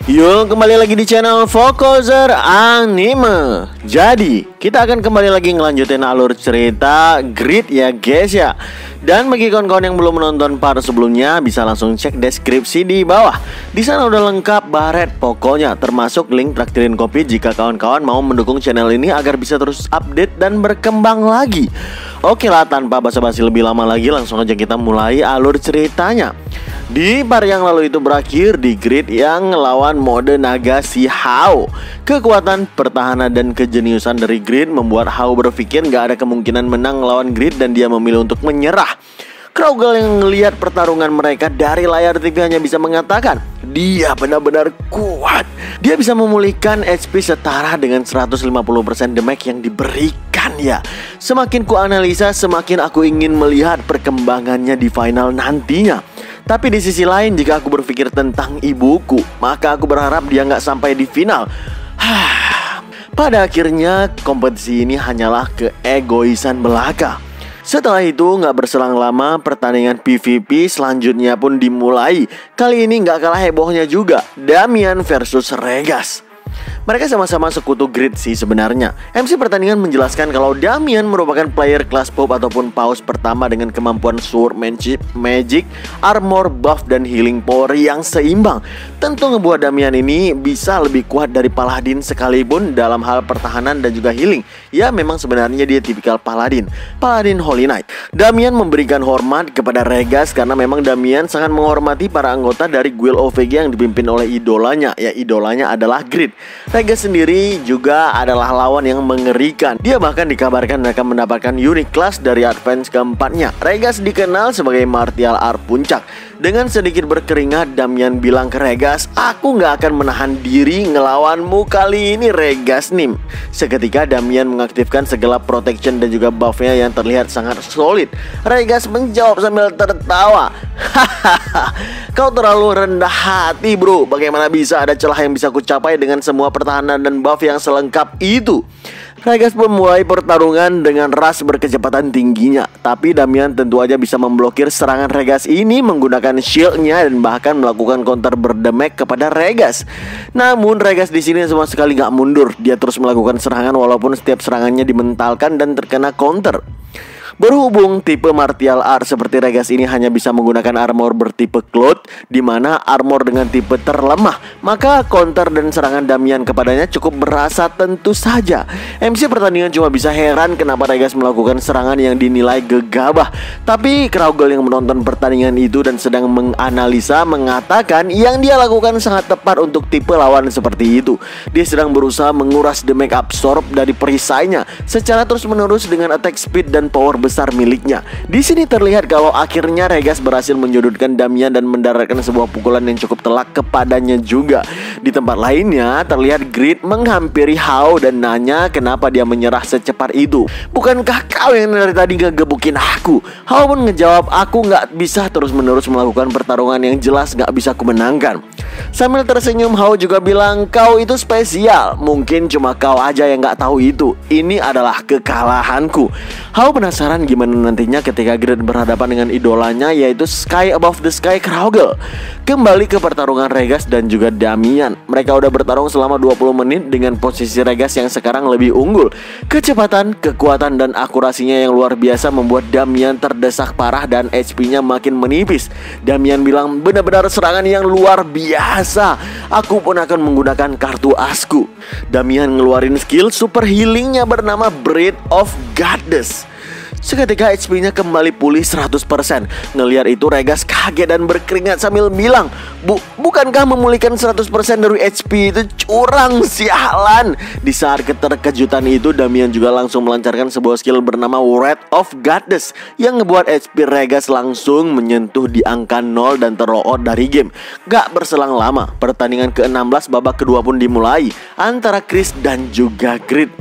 Yuk kembali lagi di channel Fokuser Anime. Jadi kita akan kembali lagi ngelanjutin alur cerita Grid ya guys ya. Dan bagi kawan-kawan yang belum menonton part sebelumnya, bisa langsung cek deskripsi di bawah. Di sana udah lengkap baret pokoknya, termasuk link traktirin kopi jika kawan-kawan mau mendukung channel ini agar bisa terus update dan berkembang lagi. Oke lah, tanpa basa-basi lebih lama lagi, langsung aja kita mulai alur ceritanya. Di part yang lalu itu berakhir di Grid yang ngelawan mode naga si Hao. Kekuatan, pertahanan, dan kejeniusan dari Grid membuat Hao berpikir gak ada kemungkinan menang melawan Grid dan dia memilih untuk menyerah. Kraugle yang ngelihat pertarungan mereka dari layar TV hanya bisa mengatakan dia benar-benar kuat. Dia bisa memulihkan HP setara dengan 150% damage yang diberikan ya. Semakin ku analisa, semakin aku ingin melihat perkembangannya di final nantinya. Tapi di sisi lain, jika aku berpikir tentang ibuku, maka aku berharap dia nggak sampai di final. Pada akhirnya, kompetisi ini hanyalah keegoisan belaka. Setelah itu, nggak berselang lama, pertandingan PvP selanjutnya pun dimulai. Kali ini nggak kalah hebohnya juga, Damian versus Regas. Mereka sama-sama sekutu Grid sih sebenarnya. MC pertandingan menjelaskan kalau Damian merupakan player kelas pop ataupun paus pertama dengan kemampuan sword magic, armor, buff, dan healing power yang seimbang. Tentu ngebuat Damian ini bisa lebih kuat dari Paladin sekalipun dalam hal pertahanan dan juga healing. Ya memang sebenarnya dia tipikal Paladin Holy Knight. Damian memberikan hormat kepada Regas karena memang Damian sangat menghormati para anggota dari Guild OVG yang dipimpin oleh idolanya. Ya idolanya adalah Grid. Regas sendiri juga adalah lawan yang mengerikan. Dia bahkan dikabarkan akan mendapatkan unique class dari advance keempatnya. Regas dikenal sebagai martial art puncak. Dengan sedikit berkeringat, Damian bilang ke Regas, "Aku gak akan menahan diri ngelawanmu kali ini, Regas Nim." Seketika Damian mengaktifkan segala protection dan juga buffnya yang terlihat sangat solid. Regas menjawab sambil tertawa, "Hahaha, kau terlalu rendah hati bro. Bagaimana bisa ada celah yang bisa kucapai dengan semua pertahanan dan buff yang selengkap itu?" Regas pun mulai pertarungan dengan rush berkecepatan tingginya. Tapi Damian tentu aja bisa memblokir serangan Regas ini menggunakan shieldnya dan bahkan melakukan counter berdamage kepada Regas. Namun Regas di sini sama sekali gak mundur. Dia terus melakukan serangan walaupun setiap serangannya dimentalkan dan terkena counter. Berhubung tipe martial art seperti Regas ini hanya bisa menggunakan armor bertipe Cloud, di mana armor dengan tipe terlemah, maka counter dan serangan Damian kepadanya cukup berasa tentu saja. MC pertandingan cuma bisa heran kenapa Regas melakukan serangan yang dinilai gegabah. Tapi Kraugle yang menonton pertandingan itu dan sedang menganalisa mengatakan yang dia lakukan sangat tepat untuk tipe lawan seperti itu. Dia sedang berusaha menguras damage absorb dari perisainya secara terus-menerus dengan attack speed dan power besar miliknya. Di sini terlihat kalau akhirnya Regas berhasil menyudutkan Damian dan mendaratkan sebuah pukulan yang cukup telak kepadanya juga. Di tempat lainnya terlihat Grid menghampiri Hao dan nanya kenapa dia menyerah secepat itu. "Bukankah kau yang dari tadi ngegebukin aku?" Hao pun ngejawab, "Aku nggak bisa terus-menerus melakukan pertarungan yang jelas nggak bisa kumenangkan." Sambil tersenyum, Hao juga bilang, "Kau itu spesial. Mungkin cuma kau aja yang nggak tahu itu. Ini adalah kekalahanku." Hao penasaran gimana nantinya ketika Grid berhadapan dengan idolanya yaitu Sky Above the Sky Kraugle. Kembali ke pertarungan Regas dan juga Damian. Mereka udah bertarung selama 20 menit dengan posisi Regas yang sekarang lebih unggul. Kecepatan, kekuatan, dan akurasinya yang luar biasa membuat Damian terdesak parah dan HP-nya makin menipis. Damian bilang, "Benar-benar serangan yang luar biasa. Aku pun akan menggunakan kartu asku." Damian ngeluarin skill super healingnya bernama Breath of Goddess. Seketika HP-nya kembali pulih 100%. Ngelihat itu Regas kaget dan berkeringat sambil bilang, Bukankah memulihkan 100% dari HP itu curang, sialan?" Di saat keterkejutan itu, Damian juga langsung melancarkan sebuah skill bernama Wrath of Goddess yang ngebuat HP Regas langsung menyentuh di angka 0 dan terloot dari game. Gak berselang lama, pertandingan ke-16 babak kedua pun dimulai antara Chris dan juga Grid.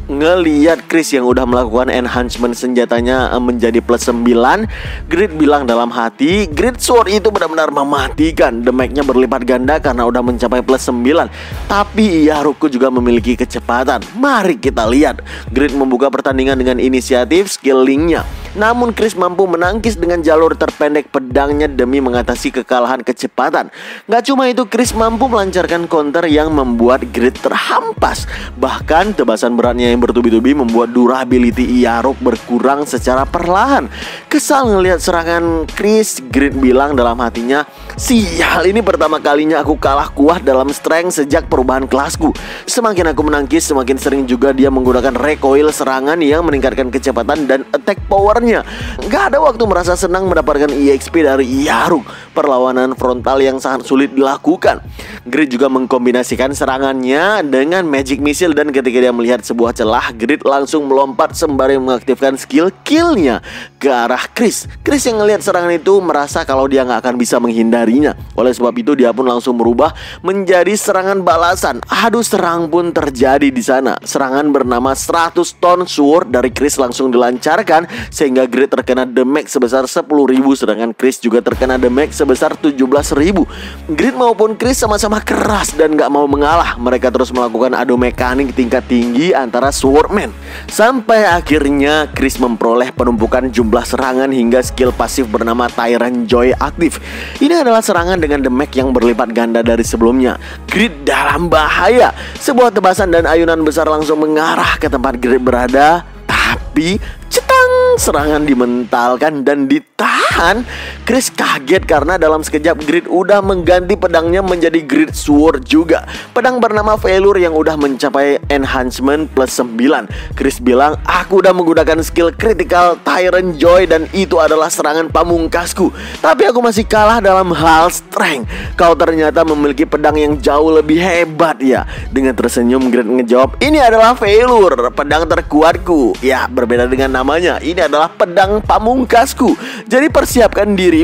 Ngeliat Chris yang udah melakukan enhancement senjatanya menjadi plus 9, Grid bilang dalam hati, Grid Sword itu benar-benar mematikan. Damage-nya berlipat ganda karena udah mencapai plus 9. Tapi Haruko juga memiliki kecepatan. Mari kita lihat. Grid membuka pertandingan dengan inisiatif skill link-nya. Namun Chris mampu menangkis dengan jalur terpendek pedangnya demi mengatasi kekalahan kecepatan. Gak cuma itu, Chris mampu melancarkan counter yang membuat Grid terhampas. Bahkan tebasan beratnya yang bertubi-tubi membuat durability Yarok berkurang secara perlahan. Kesal ngelihat serangan Chris, Grid bilang dalam hatinya, "Sial, ini pertama kalinya aku kalah kuat dalam strength sejak perubahan kelasku." Semakin aku menangkis, semakin sering juga dia menggunakan recoil serangan yang meningkatkan kecepatan dan attack powernya. Gak ada waktu merasa senang mendapatkan EXP dari Yarok. Perlawanan frontal yang sangat sulit dilakukan. Grid juga mengkombinasikan serangannya dengan magic missile, dan ketika dia melihat sebuah celah, Grid langsung melompat sembari mengaktifkan skill killnya ke arah Chris. Chris yang ngelihat serangan itu merasa kalau dia nggak akan bisa menghindarinya. Oleh sebab itu dia pun langsung berubah menjadi serangan balasan. Adu serang pun terjadi di sana. Serangan bernama 100 ton sword dari Chris langsung dilancarkan sehingga Grid terkena damage sebesar 10.000, sedangkan Chris juga terkena damage sebesar 17.000. Grid maupun Chris sama-sama keras dan gak mau mengalah. Mereka terus melakukan adu mekanik tingkat tinggi antara swordman. Sampai akhirnya Chris memperoleh penumpukan jumlah serangan hingga skill pasif bernama Tyrant Joy aktif. Ini adalah serangan dengan damage yang berlipat ganda dari sebelumnya. Grid dalam bahaya. Sebuah tebasan dan ayunan besar langsung mengarah ke tempat Grid berada. Tapi cetang, serangan dimentalkan dan ditahan. Chris kaget karena dalam sekejap Grid udah mengganti pedangnya menjadi Grid Sword juga. Pedang bernama Velour yang udah mencapai enhancement plus 9. Chris bilang, "Aku udah menggunakan skill critical Tyrant Joy dan itu adalah serangan pamungkasku. Tapi aku masih kalah dalam hal strength. Kau ternyata memiliki pedang yang jauh lebih hebat ya." Dengan tersenyum Grid ngejawab, "Ini adalah Velour, pedang terkuatku. Ya, berbeda dengan namanya, ini adalah pedang pamungkasku. Jadi persiapkan dirimu."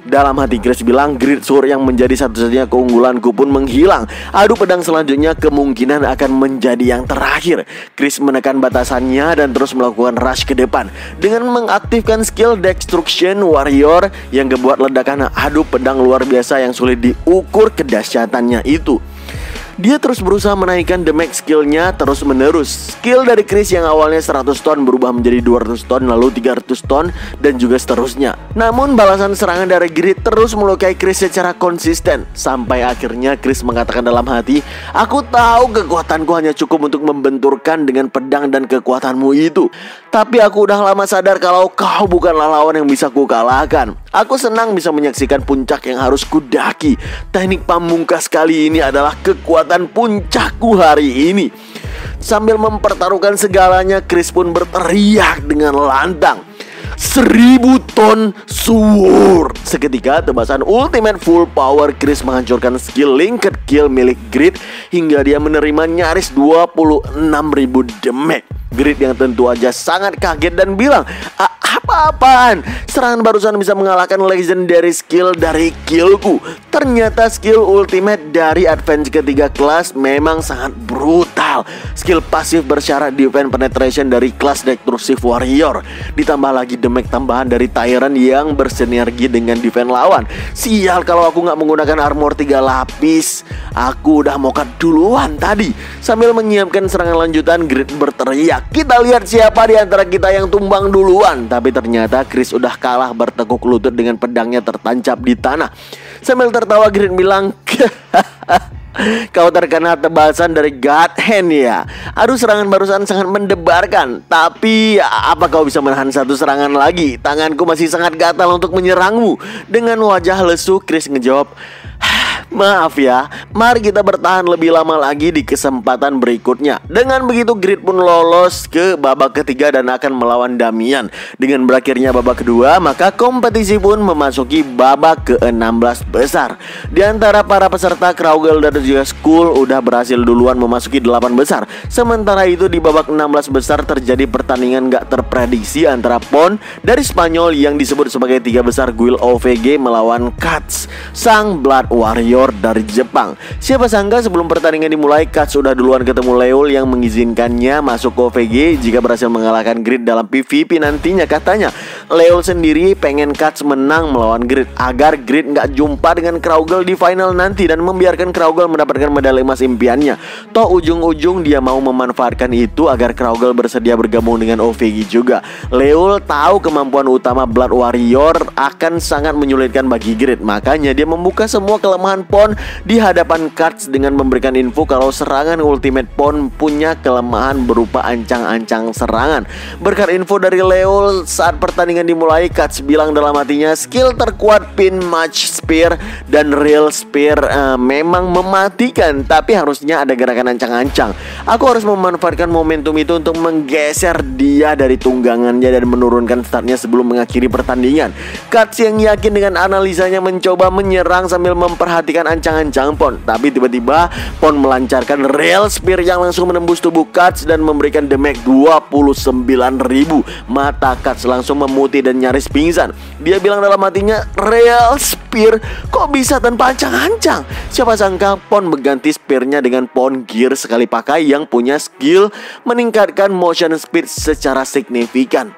Dalam hati Chris bilang, Grid Sword yang menjadi satu-satunya keunggulanku pun menghilang. Adu pedang selanjutnya kemungkinan akan menjadi yang terakhir. Chris menekan batasannya dan terus melakukan rush ke depan dengan mengaktifkan skill Destruction Warrior yang membuat ledakan adu pedang luar biasa yang sulit diukur kedahsyatannya itu. Dia terus berusaha menaikkan damage skillnya terus menerus. Skill dari Chris yang awalnya 100 ton berubah menjadi 200 ton, lalu 300 ton, dan juga seterusnya. Namun balasan serangan dari Grid terus melukai Chris secara konsisten. Sampai akhirnya Chris mengatakan dalam hati, "Aku tahu kekuatanku hanya cukup untuk membenturkan dengan pedang dan kekuatanmu itu. Tapi aku udah lama sadar kalau kau bukanlah lawan yang bisa kukalahkan. Aku senang bisa menyaksikan puncak yang harus kudaki. Teknik pamungkas kali ini adalah kekuatan puncakku hari ini." Sambil mempertaruhkan segalanya, Chris pun berteriak dengan lantang, 1000 ton sword. Seketika tebasan ultimate full power Chris menghancurkan skill linked kill milik Grid hingga dia menerima nyaris 26.000 damage. Grid yang tentu aja sangat kaget dan bilang, "Apa-apaan? Serangan barusan bisa mengalahkan legendary skill dari killku." Ternyata skill ultimate dari advance ketiga kelas memang sangat brutal. Skill pasif bersyarat defense penetration dari kelas Destructive Warrior, ditambah lagi damage tambahan dari Tyrant yang bersinergi dengan defense lawan. Sial, kalau aku nggak menggunakan armor 3 lapis, aku udah mokat duluan tadi. Sambil menyiapkan serangan lanjutan, Grid berteriak, "Kita lihat siapa di antara kita yang tumbang duluan." Tapi ternyata Chris udah kalah bertekuk lutut dengan pedangnya tertancap di tanah. Sambil tertawa Grid bilang, "Kau terkena tebasan dari God Hand ya. Aduh, serangan barusan sangat mendebarkan. Tapi apa kau bisa menahan satu serangan lagi? Tanganku masih sangat gatal untuk menyerangmu." Dengan wajah lesu Chris ngejawab, "Maaf ya, mari kita bertahan lebih lama lagi di kesempatan berikutnya." Dengan begitu Grid pun lolos ke babak ketiga dan akan melawan Damian. Dengan berakhirnya babak kedua, maka kompetisi pun memasuki babak ke-16 besar. Di antara para peserta, Kraugel dan juga Skull udah berhasil duluan memasuki 8 besar. Sementara itu di babak 16 besar terjadi pertandingan gak terprediksi antara Pon dari Spanyol yang disebut sebagai 3 besar Guild OVG melawan Katz, sang Blood Warrior dari Jepang. Siapa sangka sebelum pertandingan dimulai, Katz sudah duluan ketemu Leol yang mengizinkannya masuk ke OVG jika berhasil mengalahkan Grid dalam PvP nantinya. Katanya Leul sendiri pengen Cats menang melawan Grid agar Grid nggak jumpa dengan Kraugle di final nanti dan membiarkan Kraugle mendapatkan medali emas impiannya. Toh ujung-ujung dia mau memanfaatkan itu agar Kraugle bersedia bergabung dengan OVG juga. Leul tahu kemampuan utama Blood Warrior akan sangat menyulitkan bagi Grid, makanya dia membuka semua kelemahan Pon di hadapan Cats dengan memberikan info kalau serangan ultimate Pon punya kelemahan berupa ancang-ancang serangan. Berkat info dari Leul saat pertandingan dimulai, Cats bilang dalam hatinya skill terkuat Pin Match Spear dan Real Spear memang mematikan, tapi harusnya ada gerakan ancang-ancang. Aku harus memanfaatkan momentum itu untuk menggeser dia dari tunggangannya dan menurunkan startnya sebelum mengakhiri pertandingan. Cats yang yakin dengan analisanya mencoba menyerang sambil memperhatikan ancang-ancang Pon, tapi tiba-tiba Pon melancarkan Real Spear yang langsung menembus tubuh Cats dan memberikan damage 29.000. Mata Cats langsung memutih dan nyaris pingsan. Dia bilang dalam hatinya, Real Spear kok bisa tanpa ancang-ancang? Siapa sangka Pon mengganti spearnya dengan Pon Gear sekali pakai yang punya skill meningkatkan motion speed secara signifikan.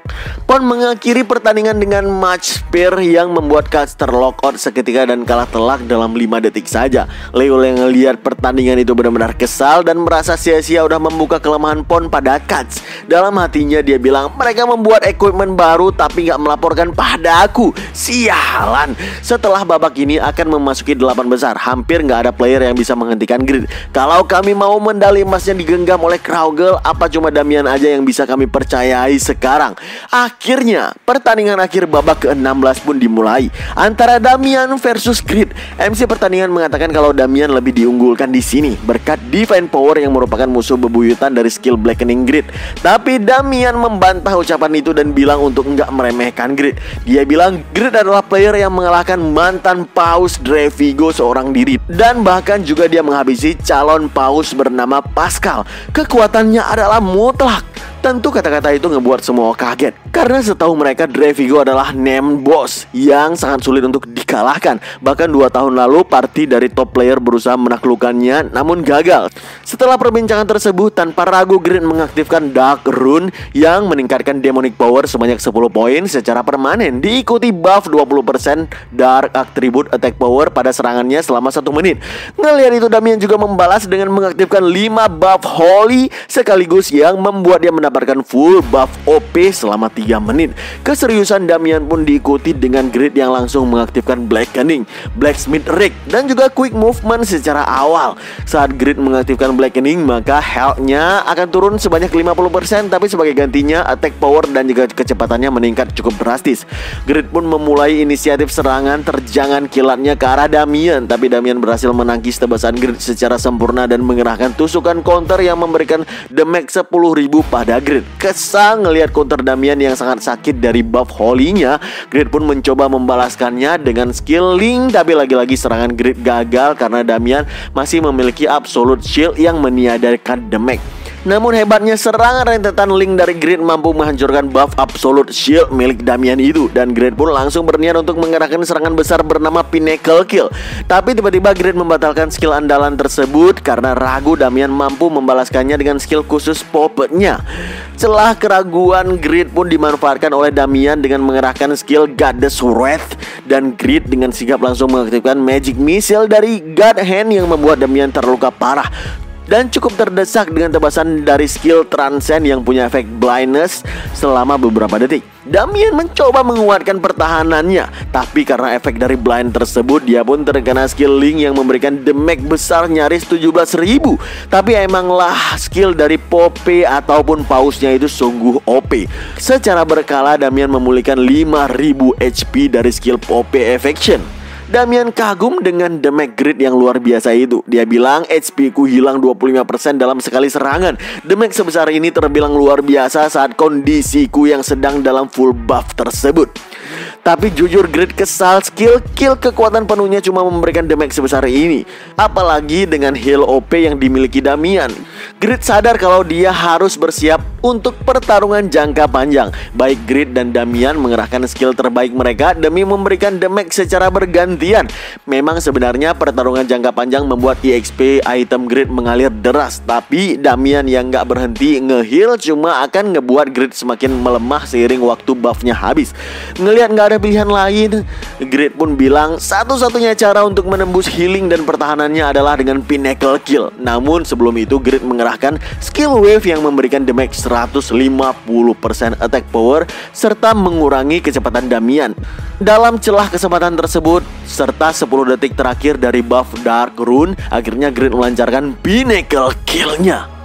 Pon mengakhiri pertandingan dengan match spear yang membuat Cats terlock out seketika dan kalah telak dalam 5 detik saja. Leul yang melihat pertandingan itu benar-benar kesal dan merasa sia-sia udah membuka kelemahan Pon pada Cats. Dalam hatinya dia bilang, mereka membuat equipment baru tapi gak melaporkan pada aku. Sialan. Setelah babak ini akan memasuki 8 besar, hampir gak ada player yang bisa menghentikan Grid. Kalau kami mau medali emasnya digenggam oleh Kraugle, apa cuma Damian aja yang bisa kami percayai sekarang? Akhirnya pertandingan akhir babak ke-16 pun dimulai antara Damian versus Grid. MC pertandingan mengatakan kalau Damian lebih diunggulkan di sini berkat Divine Power yang merupakan musuh bebuyutan dari skill Blackening Grid. Tapi Damian membantah ucapan itu dan bilang untuk nggak meremehkan Grid. Dia bilang Grid adalah player yang mengalahkan mantan paus Drevigo seorang diri, dan bahkan juga dia menghabisi calon paus bernama Pascal. Kekuatannya adalah mutlak. Tentu kata-kata itu ngebuat semua kaget, karena setahu mereka Drevigo adalah name boss yang sangat sulit untuk dikalahkan. Bahkan 2 tahun lalu party dari top player berusaha menaklukkannya namun gagal. Setelah perbincangan tersebut, tanpa ragu Grid mengaktifkan Dark Rune yang meningkatkan demonic power sebanyak 10 poin secara permanen, diikuti buff 20% Dark Attribute attack power pada serangannya selama 1 menit. Ngelihat itu, Damian juga membalas dengan mengaktifkan 5 buff Holy sekaligus yang membuat dia mendapatkan full buff OP selama 3 menit. Keseriusan Damian pun diikuti dengan Grid yang langsung mengaktifkan Blackening, Blacksmith Rig, dan juga Quick Movement secara awal. Saat Grid mengaktifkan Blackening, maka health-nya akan turun sebanyak 50%, tapi sebagai gantinya attack power dan juga kecepatannya meningkat cukup drastis. Grid pun memulai inisiatif serangan terjangan kilatnya ke arah Damian, tapi Damian berhasil menangkis tebasan Grid secara sempurna dan mengerahkan tusukan counter yang memberikan damage 10.000 pada Grid. Kesal ngelihat counter Damian yang sangat sakit dari buff Holy-nya, Grid pun mencoba membalaskannya dengan skill Link, tapi lagi-lagi serangan Grid gagal karena Damian masih memiliki absolute shield yang meniadakan damage. Namun hebatnya serangan rentetan Link dari Grid mampu menghancurkan buff absolute shield milik Damian itu, dan Grid pun langsung berniat untuk mengerahkan serangan besar bernama Pinnacle Kill. Tapi tiba-tiba Grid membatalkan skill andalan tersebut karena ragu Damian mampu membalaskannya dengan skill khusus Puppet-nya. Celah keraguan Grid pun dimanfaatkan oleh Damian dengan mengerahkan skill Goddess Wrath, dan Grid dengan sigap langsung mengaktifkan Magic Missile dari God Hand yang membuat Damian terluka parah dan cukup terdesak dengan tebasan dari skill Transcend yang punya efek blindness selama beberapa detik. Damian mencoba menguatkan pertahanannya, tapi karena efek dari blind tersebut, dia pun terkena skill Link yang memberikan damage besar nyaris 17.000. Tapi emanglah skill dari Poppy ataupun pausnya itu sungguh OP. Secara berkala Damian memulihkan 5.000 HP dari skill Poppy Affection. Damian kagum dengan damage Grid yang luar biasa itu. Dia bilang HP ku hilang 25% dalam sekali serangan. Damage sebesar ini terbilang luar biasa saat kondisiku yang sedang dalam full buff tersebut. Tapi jujur Grid kesal, skill kill kekuatan penuhnya cuma memberikan damage sebesar ini, apalagi dengan heal OP yang dimiliki Damian. Grid sadar kalau dia harus bersiap untuk pertarungan jangka panjang. Baik Grid dan Damian mengerahkan skill terbaik mereka demi memberikan damage secara bergantian. Memang sebenarnya pertarungan jangka panjang membuat EXP item Grid mengalir deras, tapi Damian yang gak berhenti nge-heal cuma akan ngebuat Grid semakin melemah seiring waktu buffnya habis. Ngelihat gak ada pilihan lain, Grid pun bilang satu-satunya cara untuk menembus healing dan pertahanannya adalah dengan Pinnacle Kill. Namun sebelum itu Grid mengerahkan skill wave yang memberikan damage 150% attack power serta mengurangi kecepatan Damian. Dalam celah kesempatan tersebut serta 10 detik terakhir dari buff Dark Rune, akhirnya Grid melancarkan Pinnacle Kill-nya.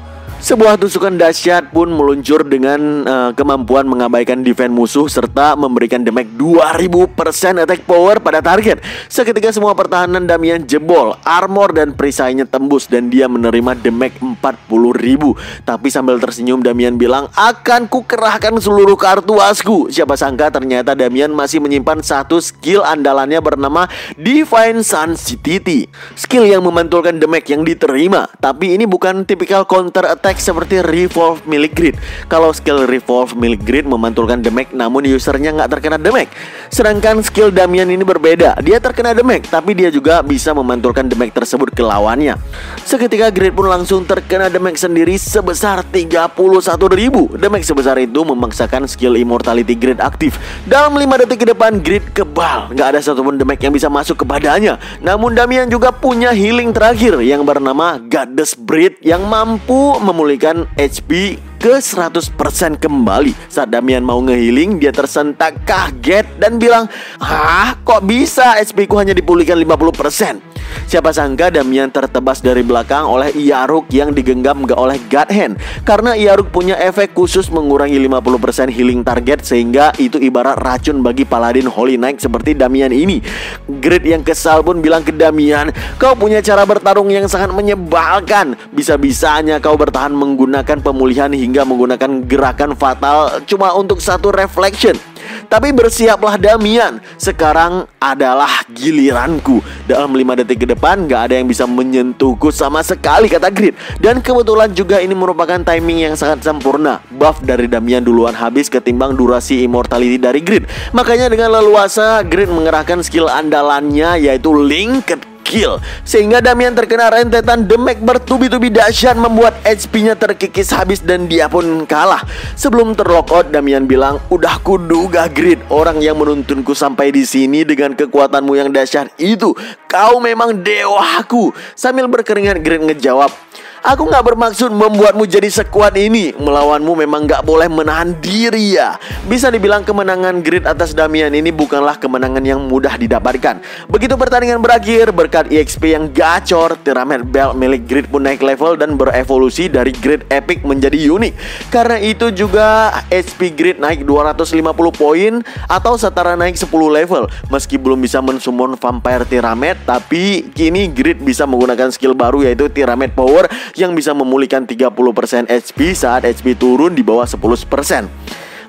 Sebuah tusukan dahsyat pun meluncur dengan kemampuan mengabaikan defense musuh serta memberikan damage 2000% attack power pada target. Seketika semua pertahanan Damian jebol, armor dan perisainya tembus dan dia menerima damage 40.000. Tapi sambil tersenyum Damian bilang, akan ku kerahkan seluruh kartu asku. Siapa sangka ternyata Damian masih menyimpan satu skill andalannya bernama Divine Sensitivity, skill yang memantulkan damage yang diterima. Tapi ini bukan tipikal counter attack seperti Revolve milik Grid. Kalau skill Revolve milik Grid memantulkan damage namun usernya nggak terkena damage. Sedangkan skill Damian ini berbeda, dia terkena damage tapi dia juga bisa memantulkan damage tersebut ke lawannya. Seketika Grid pun langsung terkena damage sendiri sebesar 31.000. Damage sebesar itu memaksakan skill Immortality Grid aktif. Dalam 5 detik ke depan Grid kebal, nggak ada satupun damage yang bisa masuk kepadanya. Namun Damian juga punya healing terakhir yang bernama Goddess Breath yang mampu memulihkan HP ke 100% kembali. Saat Damian mau ngehealing, dia tersentak kaget dan bilang, hah, kok bisa HP ku hanya dipulihkan 50%? Siapa sangka Damian tertebas dari belakang oleh Iaruk yang digenggam oleh God Hand. Karena Iaruk punya efek khusus mengurangi 50% healing target, sehingga itu ibarat racun bagi Paladin Holy Knight seperti Damian ini. Grid yang kesal pun bilang ke Damian, kau punya cara bertarung yang sangat menyebalkan. Bisa-bisanya kau bertahan menggunakan pemulihan hingga menggunakan gerakan fatal cuma untuk satu reflection. Tapi bersiaplah Damian, sekarang adalah giliranku. Dalam 5 detik ke depan gak ada yang bisa menyentuhku sama sekali, kata Grid. Dan kebetulan juga ini merupakan timing yang sangat sempurna. Buff dari Damian duluan habis ketimbang durasi immortality dari Grid. Makanya dengan leluasa Grid mengerahkan skill andalannya yaitu Linked Kill, sehingga Damian terkena rentetan damage bertubi-tubi dahsyat membuat HP-nya terkikis habis dan dia pun kalah. Sebelum terlockout, Damian bilang, udah kuduga Grid, orang yang menuntunku sampai di sini dengan kekuatanmu yang dahsyat itu. Kau memang dewaku. Sambil berkeringat Grid ngejawab, aku gak bermaksud membuatmu jadi sekuat ini. Melawanmu memang gak boleh menahan diri ya. Bisa dibilang kemenangan Grid atas Damian ini bukanlah kemenangan yang mudah didapatkan. Begitu pertandingan berakhir, berkat EXP yang gacor, Pyramid Belt milik Grid pun naik level dan berevolusi dari Grid Epic menjadi unik. Karena itu juga HP Grid naik 250 poin atau setara naik 10 level. Meski belum bisa mensummon Vampire Pyramid, tapi kini Grid bisa menggunakan skill baru yaitu Pyramid Power yang bisa memulihkan 30% HP saat HP turun di bawah 10%.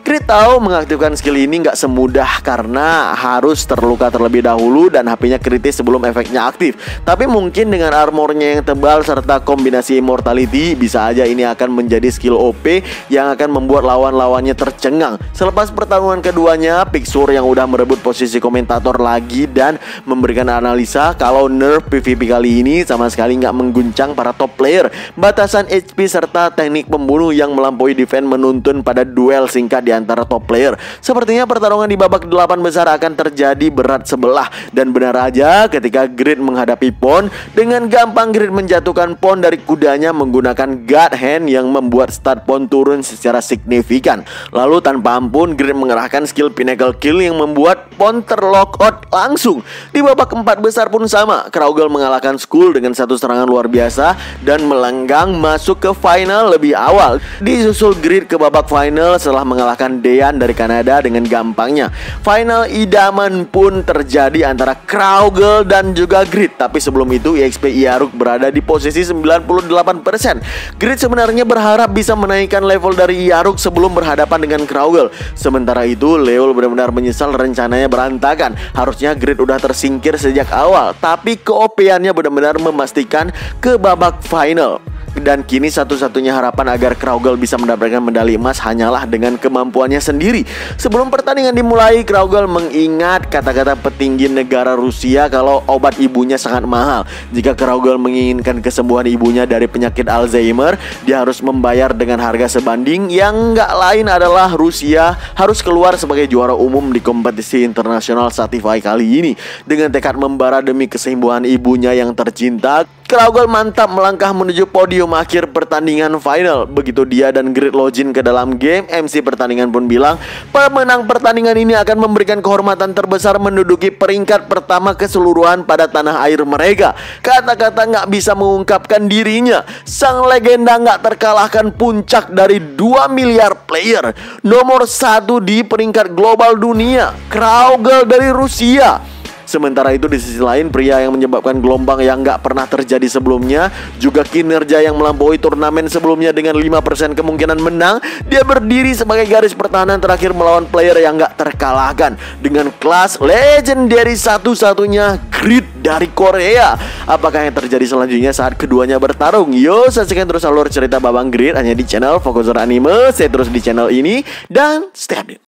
Grid tahu mengaktifkan skill ini nggak semudah karena harus terluka terlebih dahulu dan HP-nya kritis sebelum efeknya aktif. Tapi mungkin dengan armornya yang tebal serta kombinasi immortality, bisa aja ini akan menjadi skill OP yang akan membuat lawan-lawannya tercengang. Selepas pertarungan keduanya, Pixur yang udah merebut posisi komentator lagi dan memberikan analisa kalau nerf PvP kali ini sama sekali nggak mengguncang para top player. Batasan HP serta teknik pembunuh yang melampaui defense menuntun pada duel singkat di antara top player. Sepertinya pertarungan di babak 8 besar akan terjadi berat sebelah. Dan benar aja ketika Grid menghadapi Pon, dengan gampang Grid menjatuhkan Pon dari kudanya menggunakan God Hand yang membuat stat Pon turun secara signifikan. Lalu tanpa ampun Grid mengerahkan skill Pinnacle Kill yang membuat Pon terlockout langsung. Di babak 4 besar pun sama, Kraugel mengalahkan Skull dengan satu serangan luar biasa dan melenggang masuk ke final lebih awal. Disusul Grid ke babak final setelah mengalahkan Dean dari Kanada dengan gampangnya. Final idaman pun terjadi antara Kraugel dan juga Grid. Tapi sebelum itu EXP Iaruk berada di posisi 98%. Grid sebenarnya berharap bisa menaikkan level dari Iaruk sebelum berhadapan dengan Kraugel. Sementara itu Leol benar-benar menyesal rencananya berantakan. Harusnya Grid udah tersingkir sejak awal, tapi keopeannya benar-benar memastikan ke babak final. Dan kini satu-satunya harapan agar Kraugel bisa mendapatkan medali emas hanyalah dengan kemampuannya sendiri. Sebelum pertandingan dimulai, Kraugel mengingat kata-kata petinggi negara Rusia kalau obat ibunya sangat mahal. Jika Kraugel menginginkan kesembuhan ibunya dari penyakit Alzheimer, dia harus membayar dengan harga sebanding yang nggak lain adalah Rusia harus keluar sebagai juara umum di kompetisi internasional Satify kali ini. Dengan tekad membara demi kesembuhan ibunya yang tercinta, Kraugel mantap melangkah menuju podium akhir pertandingan final. Begitu dia dan Grit login ke dalam game, MC pertandingan pun bilang pemenang pertandingan ini akan memberikan kehormatan terbesar menduduki peringkat pertama keseluruhan pada tanah air mereka. Kata-kata nggak bisa mengungkapkan dirinya. Sang legenda nggak terkalahkan puncak dari 2 miliar player, nomor 1 di peringkat global dunia, Kraugel dari Rusia. Sementara itu di sisi lain, pria yang menyebabkan gelombang yang nggak pernah terjadi sebelumnya, juga kinerja yang melampaui turnamen sebelumnya dengan 5% kemungkinan menang, dia berdiri sebagai garis pertahanan terakhir melawan player yang nggak terkalahkan dengan kelas legendary satu-satunya, Grit dari Korea. Apakah yang terjadi selanjutnya saat keduanya bertarung? Yo, saksikan terus alur cerita Babang Grit hanya di channel Fokuser Anime. Saya terus di channel ini dan stay update.